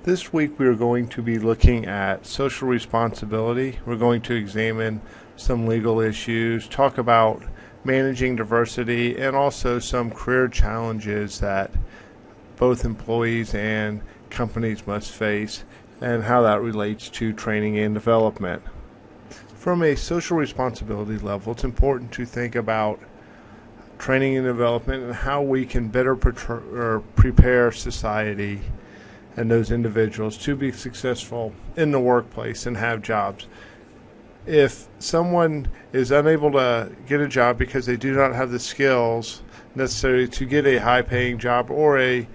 This week we are going to be looking at social responsibility. We're going to examine some legal issues, talk about managing diversity, and also some career challenges that both employees and companies must face, and how that relates to training and development. From a social responsibility level, it's important to think about training and development and how we can better prepare society and those individuals to be successful in the workplace and have jobs. If someone is unable to get a job because they do not have the skills necessary to get a high-paying job or a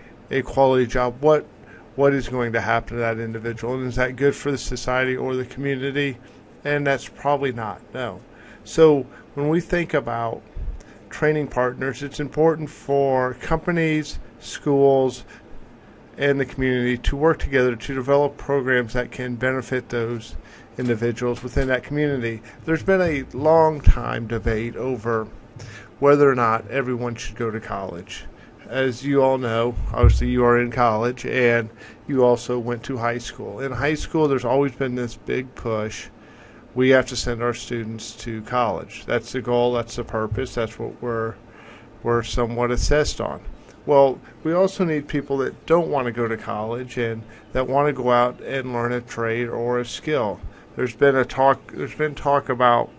quality job, what is going to happen to that individual? And is that good for the society or the community? And that's probably not, no. So when we think about training partners, it's important for companies, schools, and the community to work together to develop programs that can benefit those individuals within that community. There's been a long time debate over whether or not everyone should go to college. As you all know, obviously you are in college and you also went to high school. In high school, there's always been this big push. We have to send our students to college. That's the goal, that's the purpose, that's what we're somewhat assessed on. Well, we also need people that don't want to go to college and that want to go out and learn a trade or a skill. There's been talk about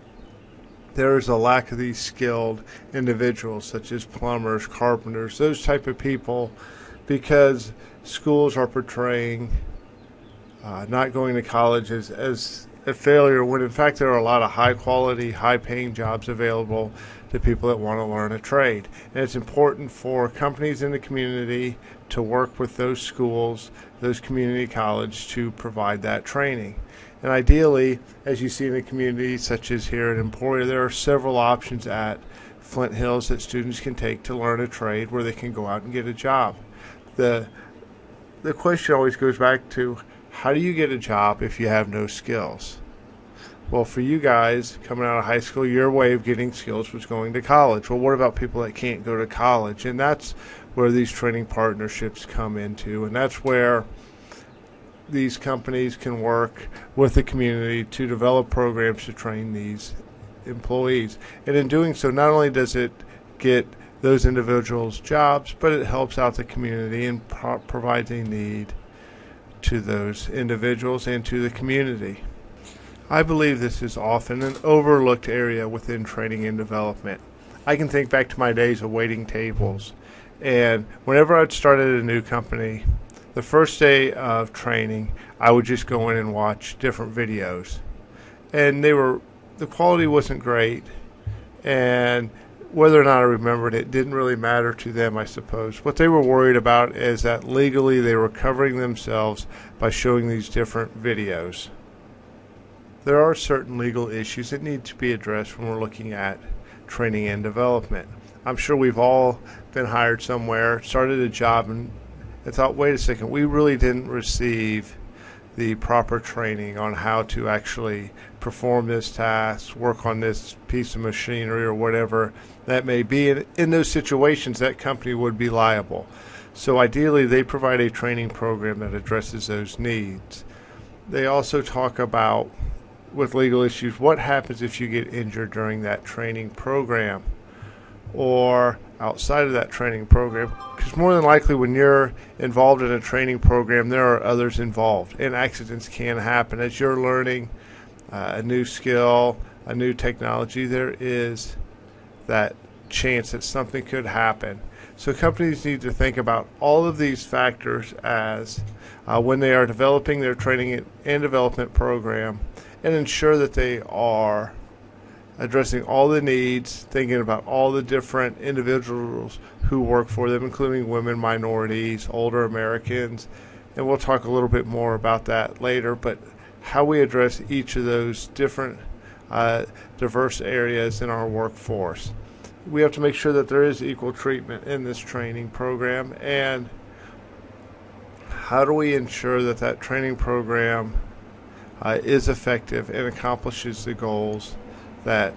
there is a lack of these skilled individuals such as plumbers, carpenters, those type of people, because schools are portraying not going to college as a failure, when in fact there are a lot of high quality, high paying jobs available to people that want to learn a trade. And it's important for companies in the community to work with those schools, those community colleges, to provide that training. And ideally, as you see in the community, such as here at Emporia, there are several options at Flint Hills that students can take to learn a trade where they can go out and get a job. The question always goes back to, how do you get a job if you have no skills? Well, for you guys coming out of high school, your way of getting skills was going to college. Well, what about people that can't go to college? And that's where these training partnerships come into, and that's where these companies can work with the community to develop programs to train these employees. And in doing so, not only does it get those individuals jobs, but it helps out the community and provides a need to those individuals and to the community. I believe this is often an overlooked area within training and development. I can think back to my days of waiting tables, and whenever I'd started a new company, the first day of training, I would just go in and watch different videos. And the quality wasn't great, and whether or not I remembered it didn't really matter to them, I suppose. What they were worried about is that legally they were covering themselves by showing these different videos. There are certain legal issues that need to be addressed when we're looking at training and development. I'm sure we've all been hired somewhere, started a job, and thought, wait a second, we really didn't receive the proper training on how to actually perform this task, work on this piece of machinery or whatever that may be. And in those situations, that company would be liable. So ideally, they provide a training program that addresses those needs. They also talk about, with legal issues, what happens if you get injured during that training program or outside of that training program, because more than likely when you're involved in a training program, there are others involved, and accidents can happen. As you're learning a new skill, a new technology, there is that chance that something could happen. So companies need to think about all of these factors as when they are developing their training and development program, and ensure that they are addressing all the needs, thinking about all the different individuals who work for them, including women, minorities, older Americans, and we'll talk a little bit more about that later, but how we address each of those different diverse areas in our workforce. We have to make sure that there is equal treatment in this training program, and how do we ensure that that training program is effective and accomplishes the goals that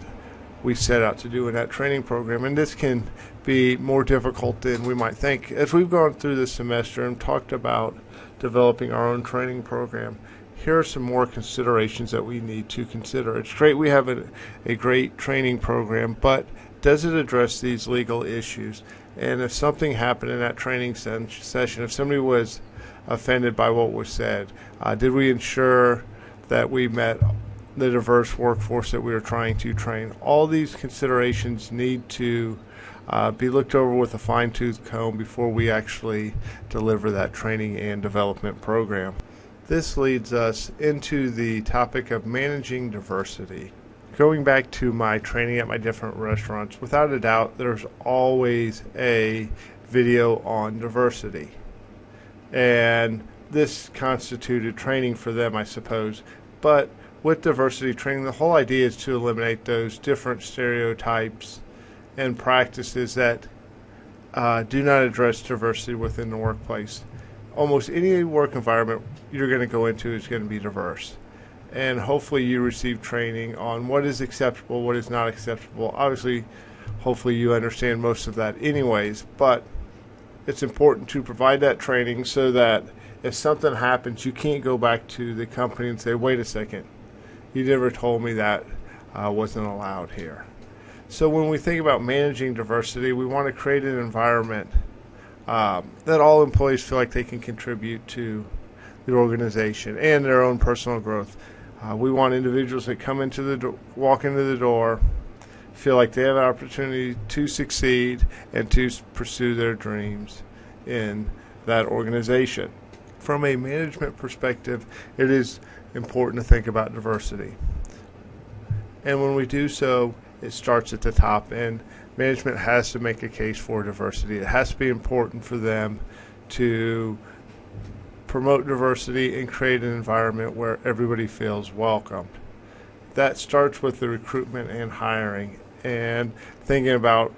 we set out to do in that training program. And this can be more difficult than we might think. As we've gone through this semester and talked about developing our own training program, here are some more considerations that we need to consider. It's great we have a great training program, but does it address these legal issues? And if something happened in that training session, if somebody was offended by what was said, did we ensure that we met the diverse workforce that we were trying to train? All these considerations need to be looked over with a fine-tooth comb before we actually deliver that training and development program. This leads us into the topic of managing diversity. Going back to my training at my different restaurants, without a doubt, there's always a video on diversity. And this constituted training for them, I suppose. But with diversity training, the whole idea is to eliminate those different stereotypes and practices that do not address diversity within the workplace. Almost any work environment you're going to go into is going to be diverse. And hopefully you receive training on what is acceptable, what is not acceptable. Obviously, hopefully you understand most of that anyways, but it's important to provide that training so that if something happens, you can't go back to the company and say, wait a second, you never told me that wasn't allowed here. So when we think about managing diversity, we want to create an environment that all employees feel like they can contribute to the organization and their own personal growth. We want individuals that come into walk into the door, feel like they have an opportunity to succeed and to pursue their dreams in that organization. From a management perspective, it is important to think about diversity. And when we do so, it starts at the top, and management has to make a case for diversity. It has to be important for them to promote diversity and create an environment where everybody feels welcomed. That starts with the recruitment and hiring and thinking about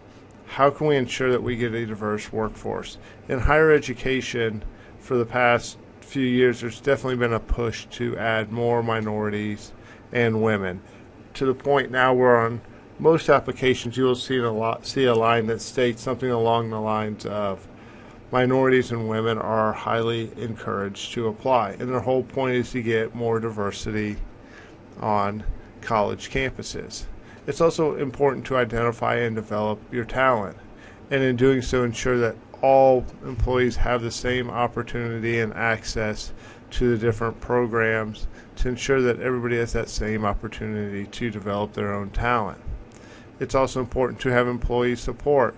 how can we ensure that we get a diverse workforce. In higher education, for the past few years, there's definitely been a push to add more minorities and women, to the point now where on most applications you will see a line that states something along the lines of minorities and women are highly encouraged to apply. And their whole point is to get more diversity on college campuses. It's also important to identify and develop your talent, and in doing so ensure that all employees have the same opportunity and access to the different programs to ensure that everybody has that same opportunity to develop their own talent. It's also important to have employee support,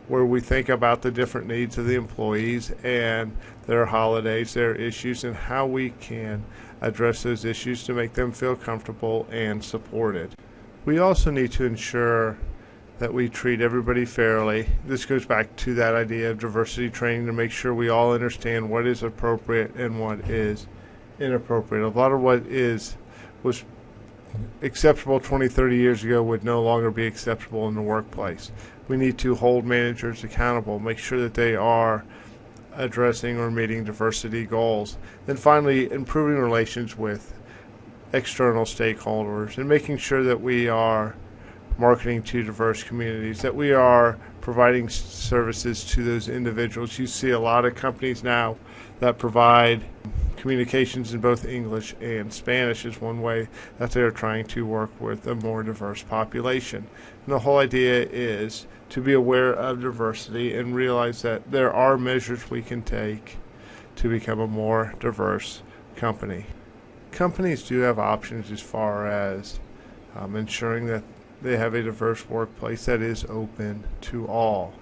where we think about the different needs of the employees and their holidays, their issues, and how we can address those issues to make them feel comfortable and supported. We also need to ensure that we treat everybody fairly. This goes back to that idea of diversity training to make sure we all understand what is appropriate and what is inappropriate. A lot of what was acceptable 20, 30 years ago would no longer be acceptable in the workplace. We need to hold managers accountable, make sure that they are addressing or meeting diversity goals. Then finally, improving relations with external stakeholders and making sure that we are marketing to diverse communities, that we are providing services to those individuals. You see a lot of companies now that provide communications in both English and Spanish is one way that they're trying to work with a more diverse population. And the whole idea is to be aware of diversity and realize that there are measures we can take to become a more diverse company. Companies do have options as far as ensuring that they have a diverse workplace that is open to all.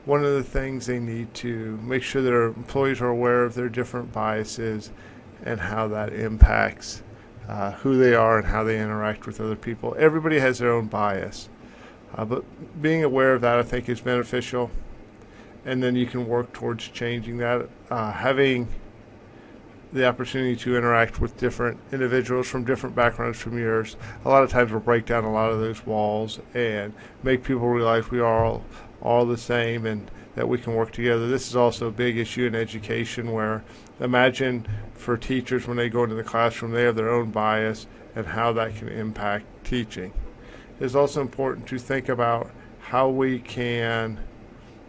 One of the things they need to make sure their employees are aware of their different biases and how that impacts who they are and how they interact with other people. Everybody has their own bias, but being aware of that I think is beneficial, and then you can work towards changing that. Having the opportunity to interact with different individuals from different backgrounds from yours, a lot of times will break down a lot of those walls and make people realize we are all the same and that we can work together. This is also a big issue in education, where imagine for teachers when they go into the classroom, they have their own bias and how that can impact teaching. It's also important to think about how we can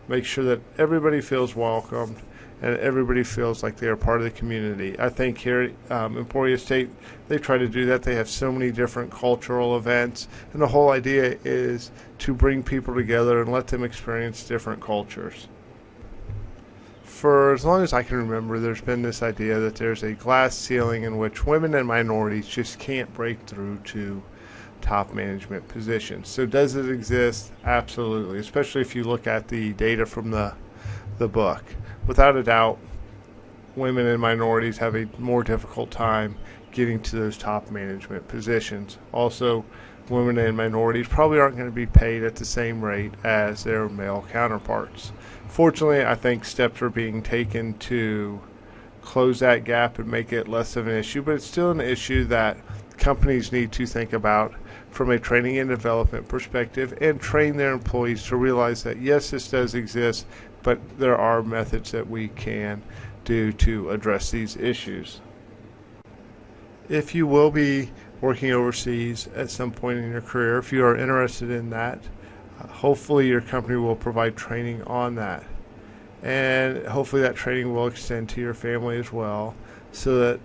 make sure that everybody feels welcomed and everybody feels like they are part of the community. I think here Emporia State, they try to do that. They have so many different cultural events, and the whole idea is to bring people together and let them experience different cultures. For as long as I can remember, there's been this idea that there's a glass ceiling in which women and minorities just can't break through to top management positions. So does it exist? Absolutely, especially if you look at the data from the book. Without a doubt, women and minorities have a more difficult time getting to those top management positions. Also, women and minorities probably aren't going to be paid at the same rate as their male counterparts. Fortunately, I think steps are being taken to close that gap and make it less of an issue, but it's still an issue that companies need to think about from a training and development perspective and train their employees to realize that yes, this does exist, but there are methods that we can do to address these issues. If you will be working overseas at some point in your career, if you are interested in that, hopefully your company will provide training on that. And hopefully that training will extend to your family as well, so that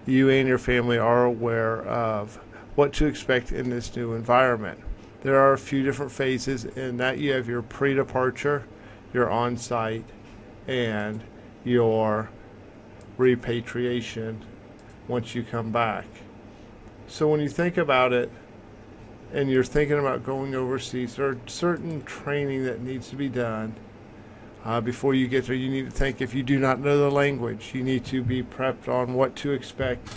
you and your family are aware of what to expect in this new environment. There are a few different phases in that. You have your pre-departure, your on-site, and your repatriation once you come back. So when you think about it and you're thinking about going overseas, there are certain training that needs to be done before you get there. You need to think, if you do not know the language, you need to be prepped on what to expect.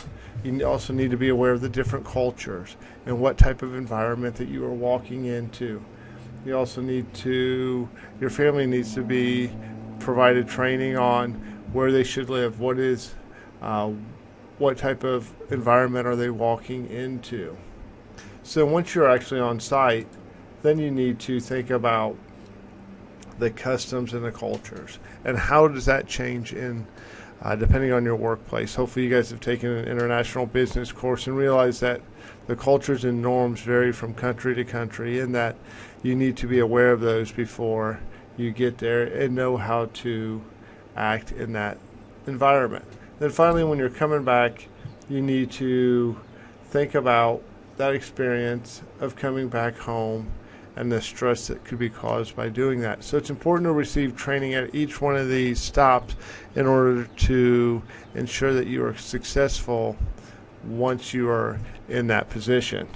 You also need to be aware of the different cultures and what type of environment that you are walking into. You also need to, your family needs to be provided training on where they should live, what type of environment are they walking into. So once you're actually on site, then you need to think about the customs and the cultures, and how does that change in depending on your workplace. Hopefully you guys have taken an international business course and realize that the cultures and norms vary from country to country, and that you need to be aware of those before you get there and know how to act in that environment. Then finally, when you're coming back, you need to think about that experience of coming back home and the stress that could be caused by doing that. So it's important to receive training at each one of these stops in order to ensure that you are successful once you are in that position.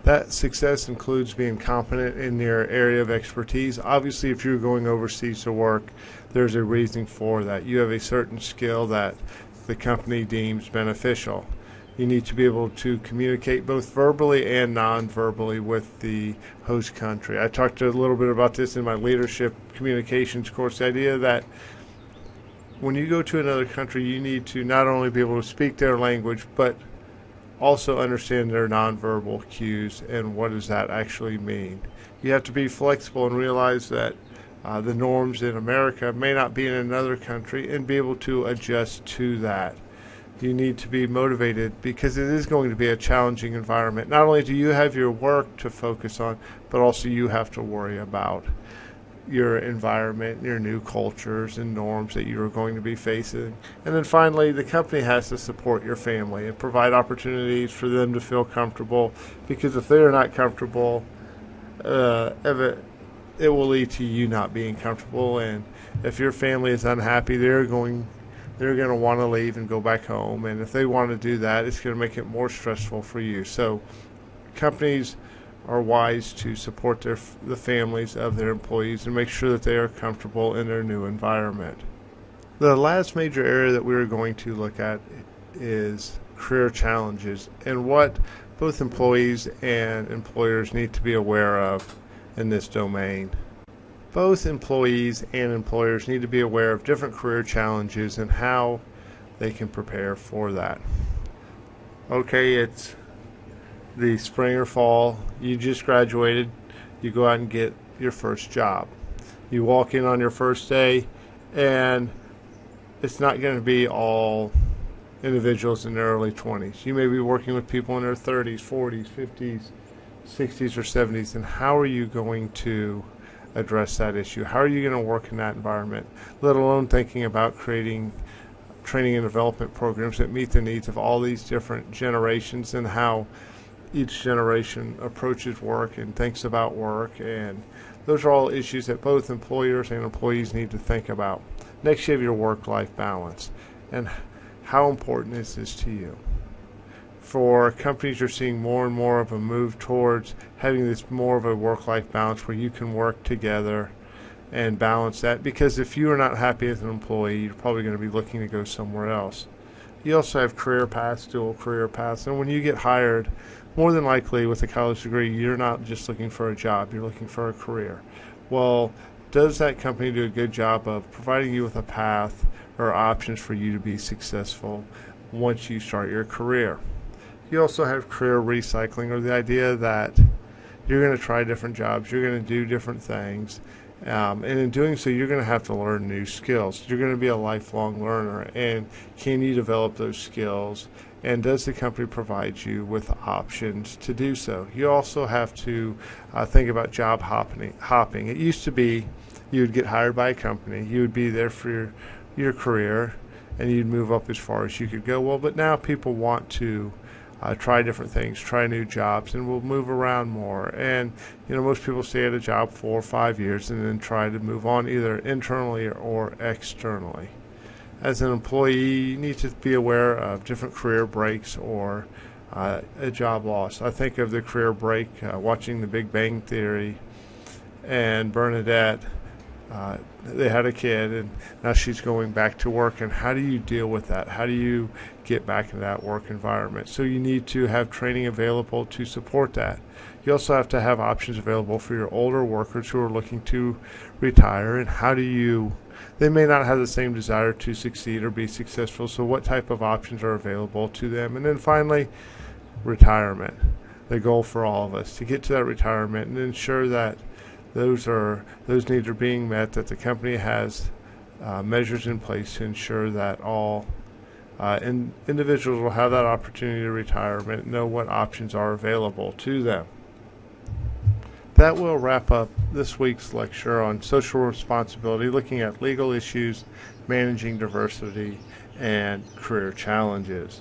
That success includes being competent in your area of expertise. Obviously, if you're going overseas to work, there's a reason for that. You have a certain skill that the company deems beneficial. You need to be able to communicate both verbally and non-verbally with the host country. I talked a little bit about this in my leadership communications course, the idea that when you go to another country, you need to not only be able to speak their language, but also understand their nonverbal cues and what does that actually mean. You have to be flexible and realize that the norms in America may not be in another country, and be able to adjust to that. You need to be motivated because it is going to be a challenging environment. Not only do you have your work to focus on, but also you have to worry about your environment, your new cultures and norms that you are going to be facing. And then finally, the company has to support your family and provide opportunities for them to feel comfortable, because if they are not comfortable, it will lead to you not being comfortable. And if your family is unhappy, they're going to want to leave and go back home. And if they want to do that, it's going to make it more stressful for you. So companies are wise to support the families of their employees and make sure that they are comfortable in their new environment. The last major area that we are going to look at is career challenges and what both employees and employers need to be aware of in this domain. Both employees and employers need to be aware of different career challenges and how they can prepare for that. Okay, it's the spring or fall, you just graduated, you go out and get your first job. You walk in on your first day, and it's not going to be all individuals in their early 20s. You may be working with people in their 30s, 40s, 50s, 60s, or 70s, and how are you going to address that issue? How are you going to work in that environment? Let alone thinking about creating training and development programs that meet the needs of all these different generations and how each generation approaches work and thinks about work. And those are all issues that both employers and employees need to think about. Next, you have your work-life balance. And how important is this to you? For companies, you're seeing more and more of a move towards having this more of a work-life balance where you can work together and balance that, because if you are not happy as an employee, you're probably going to be looking to go somewhere else. You also have career paths, dual career paths, and when you get hired, more than likely with a college degree, you're not just looking for a job, you're looking for a career. Well, does that company do a good job of providing you with a path or options for you to be successful once you start your career? You also have career recycling, or the idea that you're going to try different jobs, you're going to do different things, and in doing so, you're going to have to learn new skills. You're going to be a lifelong learner, and can you develop those skills? And does the company provide you with options to do so? You also have to think about job hopping. It used to be you would get hired by a company, you would be there for your career, and you'd move up as far as you could go. Well, but now people want to try different things, try new jobs, and will move around more. And most people stay at a job 4 or 5 years and then try to move on either internally or externally. As an employee, you need to be aware of different career breaks or a job loss. I think of the career break watching The Big Bang Theory, and Bernadette, they had a kid, and now she's going back to work. And how do you deal with that? How do you get back into that work environment? So you need to have training available to support that. You also have to have options available for your older workers who are looking to retire, and they may not have the same desire to succeed or be successful, so what type of options are available to them? And then finally, retirement. The goal for all of us to get to that retirement and ensure that those needs are being met, that the company has measures in place to ensure that all individuals will have that opportunity to retirement and know what options are available to them. That will wrap up this week's lecture on social responsibility, looking at legal issues, managing diversity, and career challenges.